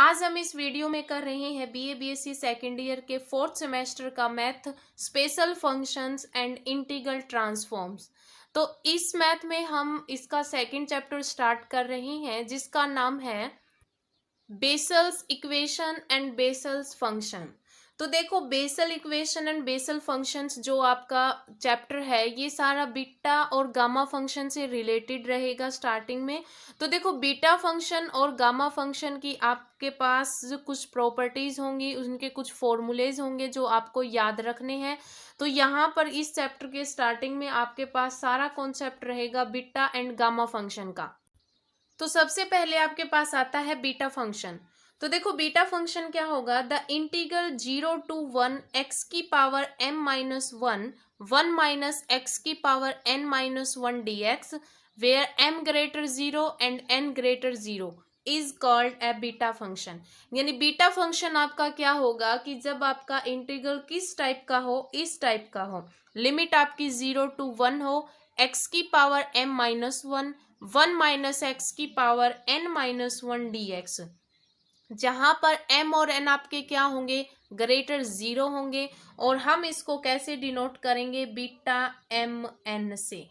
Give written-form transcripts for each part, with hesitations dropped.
आज हम इस वीडियो में कर रहे हैं बीए बीएससी सेकेंड ईयर के फोर्थ सेमेस्टर का math special functions and integral transforms. तो इस मैथ में हम इसका सेकंड चैप्टर स्टार्ट कर रहे हैं जिसका नाम है Bessel's equation and Bessel's function. तो देखो Bessel equation and Bessel functions जो आपका चैप्टर है ये सारा बीटा और गामा फंक्शन से रिलेटेड रहेगा स्टार्टिंग में। तो देखो बीटा फंक्शन और गामा फंक्शन की आपके पास जो कुछ प्रॉपर्टीज होंगी उनके कुछ फॉर्मूलेज होंगे जो आपको याद रखने हैं। तो यहाँ पर इस चैप्टर के स्टार्टिंग में आपके पास सारा कॉन्सेप्ट रहेगा बीटा एंड गामा फंक्शन का। तो सबसे पहले आपके पास आता है बीटा फंक्शन। तो देखो बीटा फंक्शन क्या होगा, द इंटीग्रल 0 to 1 x की power m minus 1 minus x की power n minus 1 dx where m greater 0 and n ग्रेटर 0 is called a beta function. यानी बीटा फंक्शन आपका क्या होगा कि जब आपका इंटीग्रल किस टाइप का हो, इस टाइप का हो, लिमिट आपकी 0 to 1 हो, x की power m minus 1 minus x की पावर n माइनस 1 dx, जहां पर m और n आपके क्या होंगे, ग्रेटर 0 होंगे। और हम इसको कैसे डिनोट करेंगे, बीटा एम एन से।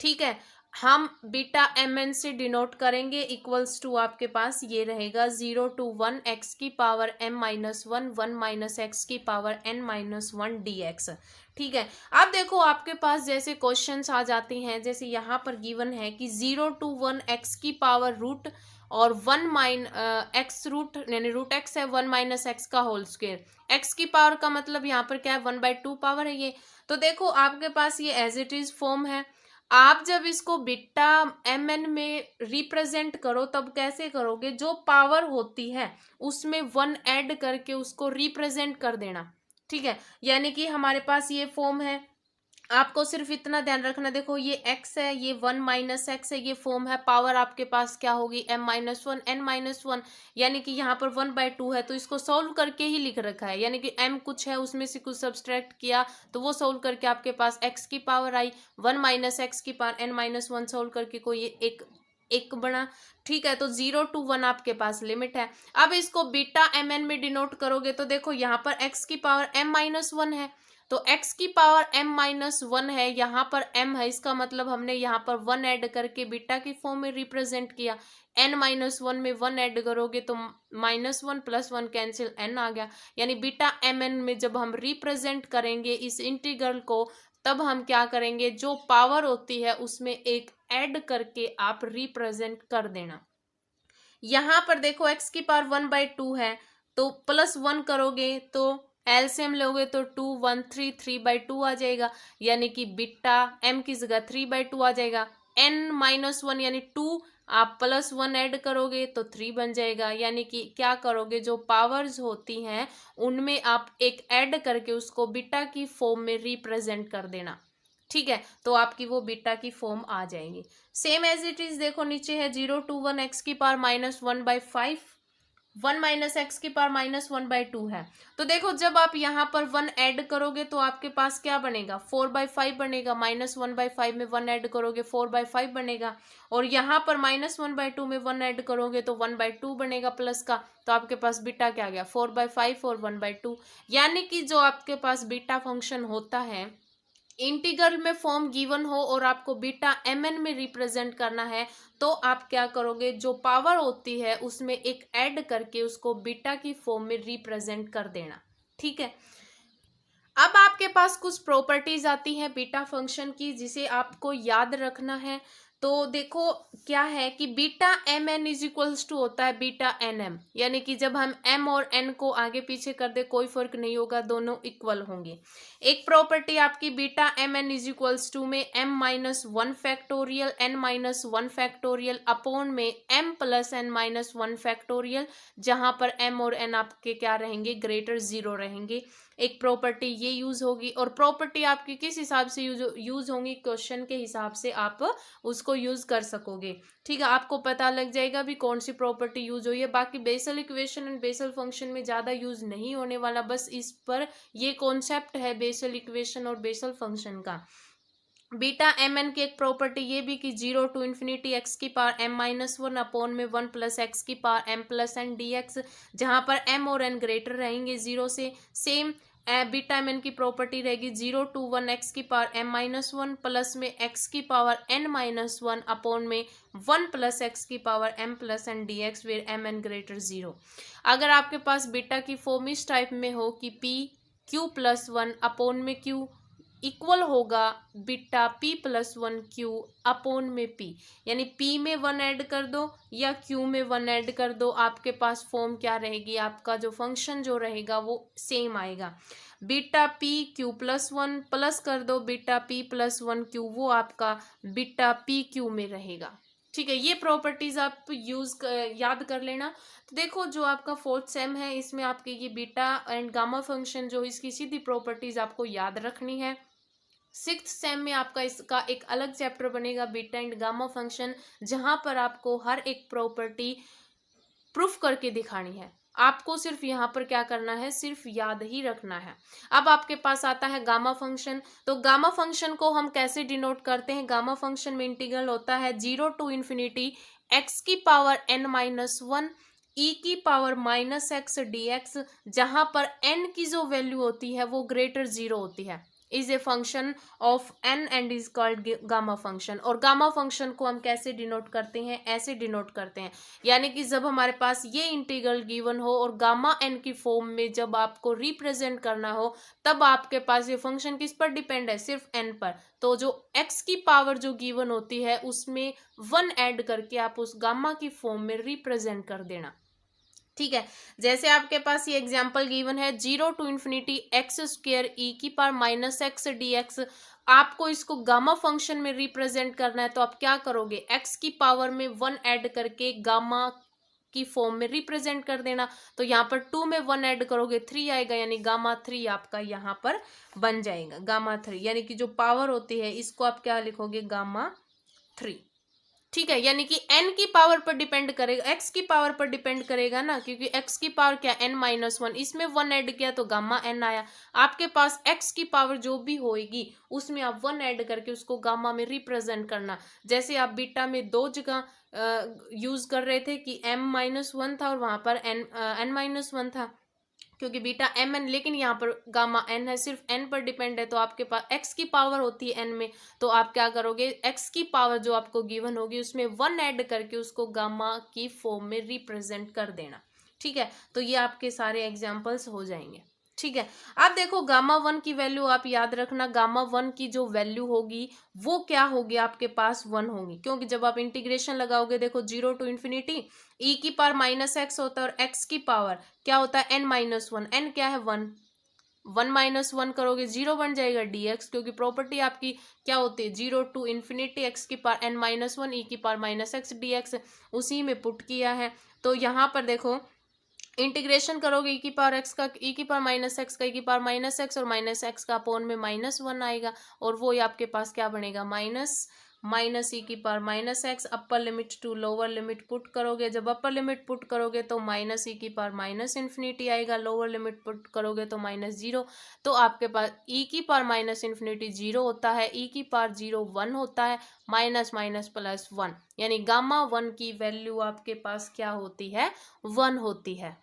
ठीक है, हम बीटा एम एन से डिनोट करेंगे, इक्वल्स टू आपके पास ये रहेगा 0 to 1 एक्स की power m minus 1 minus x की पावर n माइनस 1 dx। ठीक है, अब देखो आपके पास जैसे क्वेश्चंस आ जाते हैं, जैसे यहाँ पर गिवन है कि 0 to 1 एक्स की पावर रूट और 1 एक्स रूट यानी रूट एक्स है 1 माइनस एक्स का होल स्क्वायर। एक्स की पावर का मतलब यहाँ पर क्या है, 1/2 पावर है ये। तो देखो आपके पास ये एज इट इज फॉर्म है। आप जब इसको बीटा एम एन में रिप्रेजेंट करो तब कैसे करोगे, जो पावर होती है उसमें 1 ऐड करके उसको रिप्रेजेंट कर देना। ठीक है, यानी कि हमारे पास ये फॉर्म है, आपको सिर्फ इतना ध्यान रखना, देखो ये x है, ये 1 माइनस एक्स है, ये फॉर्म है। पावर आपके पास क्या होगी, m माइनस 1 n माइनस 1, यानी कि यहाँ पर 1/2 है तो इसको सोल्व करके ही लिख रखा है, यानी कि m कुछ है उसमें से कुछ सब्सट्रैक्ट किया तो वो सोल्व करके आपके पास x की पावर आई, 1 माइनस एक्स की पावर n माइनस 1 सोल्व करके कोई एक बना। ठीक है, तो 0 to 1 आपके पास लिमिट है। अब इसको बीटा एम एन में डिनोट करोगे तो देखो यहाँ पर x की पावर m माइनस 1 है, तो x की पावर m माइनस 1 है, यहाँ पर m है, इसका मतलब हमने यहाँ पर 1 ऐड करके बीटा की फॉर्म में रिप्रेजेंट किया। n माइनस 1 में 1 ऐड करोगे तो माइनस 1 प्लस 1 कैंसिल n आ गया। यानी बीटा एम एन में जब हम रिप्रेजेंट करेंगे इस इंटीग्रल को तब हम क्या करेंगे, जो पावर होती है उसमें एक ऐड करके आप रिप्रेजेंट कर देना। यहाँ पर देखो x की पावर 1/2 है तो प्लस 1 करोगे तो एलसीएम लोगे तो 2 1 3 3/2 आ जाएगा, यानी कि बीटा m की जगह 3/2 आ जाएगा। n माइनस 1 यानी 2, आप प्लस 1 ऐड करोगे तो 3 बन जाएगा। यानी कि क्या करोगे, जो पावर्स होती हैं उनमें आप एक ऐड करके उसको बीटा की फॉर्म में रिप्रेजेंट कर देना। ठीक है, तो आपकी वो बीटा की फॉर्म आ जाएंगी। सेम एज इट इज देखो नीचे है 0 to 1 एक्स की पावर माइनस 1/5, 1 माइनस एक्स की पावर माइनस 1/2 है। तो देखो जब आप यहाँ पर 1 ऐड करोगे तो आपके पास क्या बनेगा, 4/5 बनेगा। माइनस 1/5 में 1 ऐड करोगे 4/5 बनेगा, और यहाँ पर माइनस 1/2 में 1 ऐड करोगे तो 1/2 बनेगा प्लस का। तो आपके पास बीटा क्या गया, 4/5 और 1/2। यानी कि जो आपके पास बीटा फंक्शन होता है, इंटीग्रल में फॉर्म गिवन हो और आपको बीटा एम एन में रिप्रेजेंट करना है तो आप क्या करोगे, जो पावर होती है उसमें एक ऐड करके उसको बीटा की फॉर्म में रिप्रेजेंट कर देना। ठीक है, अब आपके पास कुछ प्रॉपर्टीज आती हैं बीटा फंक्शन की जिसे आपको याद रखना है। तो देखो क्या है कि beta m n is equals to होता है बीटा एन एम, यानी कि जब हम m और n को आगे पीछे कर दे कोई फर्क नहीं होगा, दोनों इक्वल होंगे। एक प्रॉपर्टी आपकी beta m n is equals to में m minus 1 factorial n minus 1 factorial upon में m plus n minus 1 factorial, जहां पर m और n आपके क्या रहेंगे, ग्रेटर 0 रहेंगे। एक प्रॉपर्टी ये यूज होगी, और प्रॉपर्टी आपकी किस हिसाब से यूज होंगी, क्वेश्चन के हिसाब से आप उसको यूज कर सकोगे। ठीक है, आपको पता लग जाएगा भी कौन सी प्रॉपर्टी यूज हुई है। बाकी Bessel equation and Bessel function में ज्यादा यूज नहीं होने वाला, बस इस पर ये कॉन्सेप्ट है बेसल इक्वेशन और बेसल फंक्शन का। बीटा एम एन की एक प्रॉपर्टी ये भी कि 0 टू इन्फिनिटी एक्स की power m minus one upon में 1 प्लस एक्स की power m plus n d x, जहाँ पर एम और एन ग्रेटर रहेंगे 0 से। सेम बीटा एम एन की प्रॉपर्टी रहेगी 0 टू 1 एक्स की power m minus one plus में एक्स की power N minus one upon में 1 प्लस एक्स की power m plus n d x where m n greater 0। अगर आपके पास बीटा की फॉर्म इस टाइप में हो कि p q plus one upon में क्यू इक्वल होगा beta p plus one q upon में पी, यानी पी में 1 ऐड कर दो या क्यू में 1 ऐड कर दो, आपके पास फॉर्म क्या रहेगी, आपका जो फंक्शन जो रहेगा वो सेम आएगा। Beta P q plus one plus कर दो beta p plus one Q, वो आपका बीटा पी क्यू में रहेगा। ठीक है, ये प्रॉपर्टीज आप याद कर लेना। तो देखो जो आपका फोर्थ सेम है इसमें आपके ये बीटा एंड गामा फंक्शन जो इसकी सीधी प्रॉपर्टीज आपको याद रखनी है। सिक्स्थ सेम में आपका इसका एक अलग चैप्टर बनेगा बीटा एंड गामा फंक्शन, जहां पर आपको हर एक प्रॉपर्टी प्रूफ करके दिखानी है। आपको सिर्फ यहाँ पर क्या करना है, सिर्फ याद ही रखना है। अब आपके पास आता है गामा फंक्शन। तो गामा फंक्शन को हम कैसे डिनोट करते हैं, गामा फंक्शन में इंटीग्रल होता है 0 टू इन्फिनिटी एक्स की पावर एन माइनस वन ई की power minus x D x, जहां पर एन की जो वैल्यू होती है वो ग्रेटर 0 होती है, is a function of n and is called gamma function. और गामा फंक्शन को हम कैसे डिनोट करते हैं, ऐसे डिनोट करते हैं, यानी कि जब हमारे पास ये इंटीग्रल गिवन हो और गामा एन की फॉर्म में जब आपको रिप्रेजेंट करना हो, तब आपके पास ये फंक्शन किस पर डिपेंड है, सिर्फ एन पर। तो जो एक्स की पावर जो गिवन होती है उसमें 1 ऐड करके आप उस गामा की फॉर्म में रिप्रेजेंट कर देना। ठीक है, जैसे आपके पास ये एग्जांपल गिवन है 0 टू इन्फिनिटी एक्स स्क्वायर ई की power minus x D x, आपको इसको गामा फंक्शन में रिप्रेजेंट करना है, तो आप क्या करोगे, एक्स की पावर में 1 ऐड करके गामा की फॉर्म में रिप्रेजेंट कर देना। तो यहाँ पर 2 में 1 ऐड करोगे 3 आएगा, यानी गामा 3 आपका यहाँ पर बन जाएगा। गामा 3 यानी कि जो पावर होती है इसको आप क्या लिखोगे, गामा 3। ठीक है, यानी कि n की पावर पर डिपेंड करेगा, x की पावर पर डिपेंड करेगा ना, क्योंकि x की पावर क्या n माइनस वन, इसमें 1 ऐड किया तो गामा n आया। आपके पास x की पावर जो भी होएगी उसमें आप 1 ऐड करके उसको गामा में रिप्रेजेंट करना। जैसे आप बीटा में 2 जगह यूज कर रहे थे कि m माइनस वन था और वहां पर n माइनस वन था, क्योंकि बीटा एम एन, लेकिन यहाँ पर गामा एन है, सिर्फ एन पर डिपेंड है। तो आपके पास एक्स की पावर होती है एन में, तो आप क्या करोगे, एक्स की पावर जो आपको गिवन होगी उसमें 1 ऐड करके उसको गामा की फॉर्म में रिप्रेजेंट कर देना। ठीक है, तो ये आपके सारे एग्जाम्पल्स हो जाएंगे। ठीक है, अब देखो गामा 1 की वैल्यू आप याद रखना, गामा 1 की जो वैल्यू होगी वो क्या होगी, आपके पास 1 होगी, क्योंकि जब आप इंटीग्रेशन लगाओगे, देखो 0 टू इन्फिनिटी ई की पावर माइनस एक्स होता है और एक्स की पावर क्या होता है, एन माइनस वन, एन क्या है 1, 1 माइनस वन करोगे 0 बन जाएगा dx, क्योंकि प्रॉपर्टी आपकी क्या होती है 0 टू इन्फिनिटी एक्स की पावर एन माइनस वन ई की पावर माइनस एक्स dx, उसी में पुट किया है। तो यहाँ पर देखो इंटीग्रेशन करोगे ई की पावर एक्स का, ई की पावर माइनस एक्स का, ई की पावर माइनस एक्स और माइनस एक्स का अपॉन में माइनस वन आएगा, और वो आपके पास क्या बनेगा, माइनस ई की power minus x, upper limit to lower limit put करोगे, जब अपर लिमिट पुट करोगे तो माइनस ई की पावर माइनस इन्फिनिटी आएगा, लोअर लिमिट पुट करोगे तो माइनस 0। तो आपके पास ई की पावर माइनस इन्फिनिटी 0 होता है, ई की पावर 0 1 होता है, माइनस माइनस प्लस 1, यानी गामा 1 की वैल्यू आपके पास क्या होती है, 1 होती है।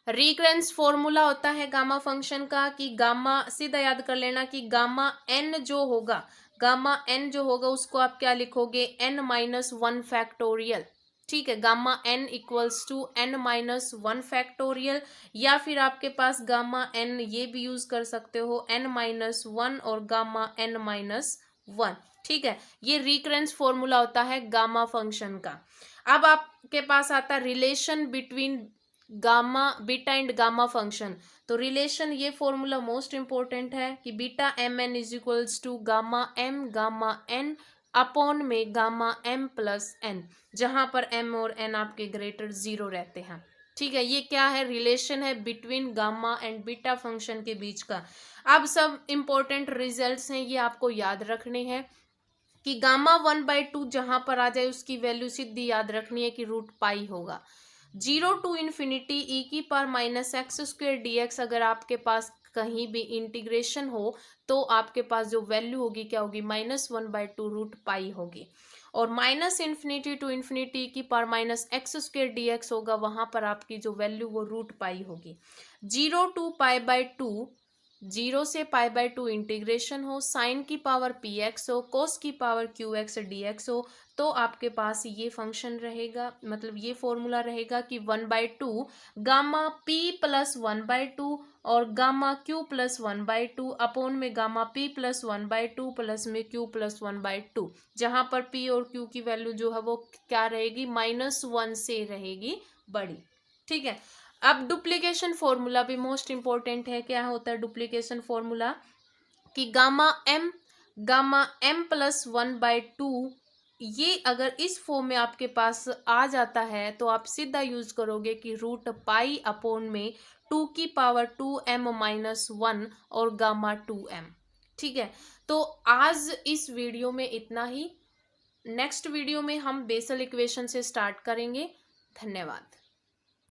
रिकरेंस फॉर्मूला होता है गामा फंक्शन का कि गामा, सीधा याद कर लेना कि गामा एन जो होगा, गामा एन जो होगा उसको आप क्या लिखोगे, एन माइनस वन फैक्टोरियल। ठीक है, gamma n equals to n minus one factorial, या फिर आपके पास गामा एन ये भी यूज कर सकते हो, एन माइनस वन और गामा एन माइनस वन। ठीक है, ये रिकरेंस फॉर्मूला होता है गामा फंक्शन का। अब आपके पास आता है relation between gamma beta and gamma function. तो रिलेशन, ये फॉर्मूला मोस्ट इंपॉर्टेंट है कि beta m n is equals to gamma n upon में गामा एम प्लस एन, जहां पर एम और एन आपके ग्रेटर 0 रहते हैं। ठीक है, ये क्या है, रिलेशन है between gamma and beta function के बीच का। अब सब इंपॉर्टेंट रिजल्ट्स हैं, ये आपको याद रखने हैं कि गामा 1/2 जहां पर आ जाए उसकी वैल्यू सीधी याद रखनी है कि रूट पाई होगा। 0 टू इन्फिनिटी ई की power minus x square D x अगर आपके पास कहीं भी इंटीग्रेशन हो तो आपके पास जो वैल्यू होगी क्या होगी, -1/2√π होगी। और -∞ to ∞ की पावर -x² dx होगा, वहां पर आपकी जो वैल्यू वो √π होगी। 0 to π/2, 0 से π/2 इंटीग्रेशन हो, साइन की पावर px हो, कोस की पावर qx dx हो, तो आपके पास ये फंक्शन रहेगा, मतलब ये फॉर्मूला रहेगा कि 1/2 गामा p प्लस 1/2 और गामा q प्लस 1/2 अपोन में गामा p प्लस 1/2 प्लस में q प्लस 1/2, जहां पर p और q की वैल्यू जो है वो क्या रहेगी, -1 से रहेगी बड़ी। ठीक है, अब डुप्लीकेशन फॉर्मूला भी मोस्ट इंपॉर्टेंट है। क्या होता है डुप्लीकेशन फॉर्मूला, कि गामा m प्लस 1/2, ये अगर इस फॉर्म में आपके पास आ जाता है तो आप सीधा यूज करोगे कि √π अपोन में 2 की पावर 2m-1 और गामा 2m। ठीक है, तो आज इस वीडियो में इतना ही। नेक्स्ट वीडियो में हम बेसल इक्वेशन से स्टार्ट करेंगे। धन्यवाद।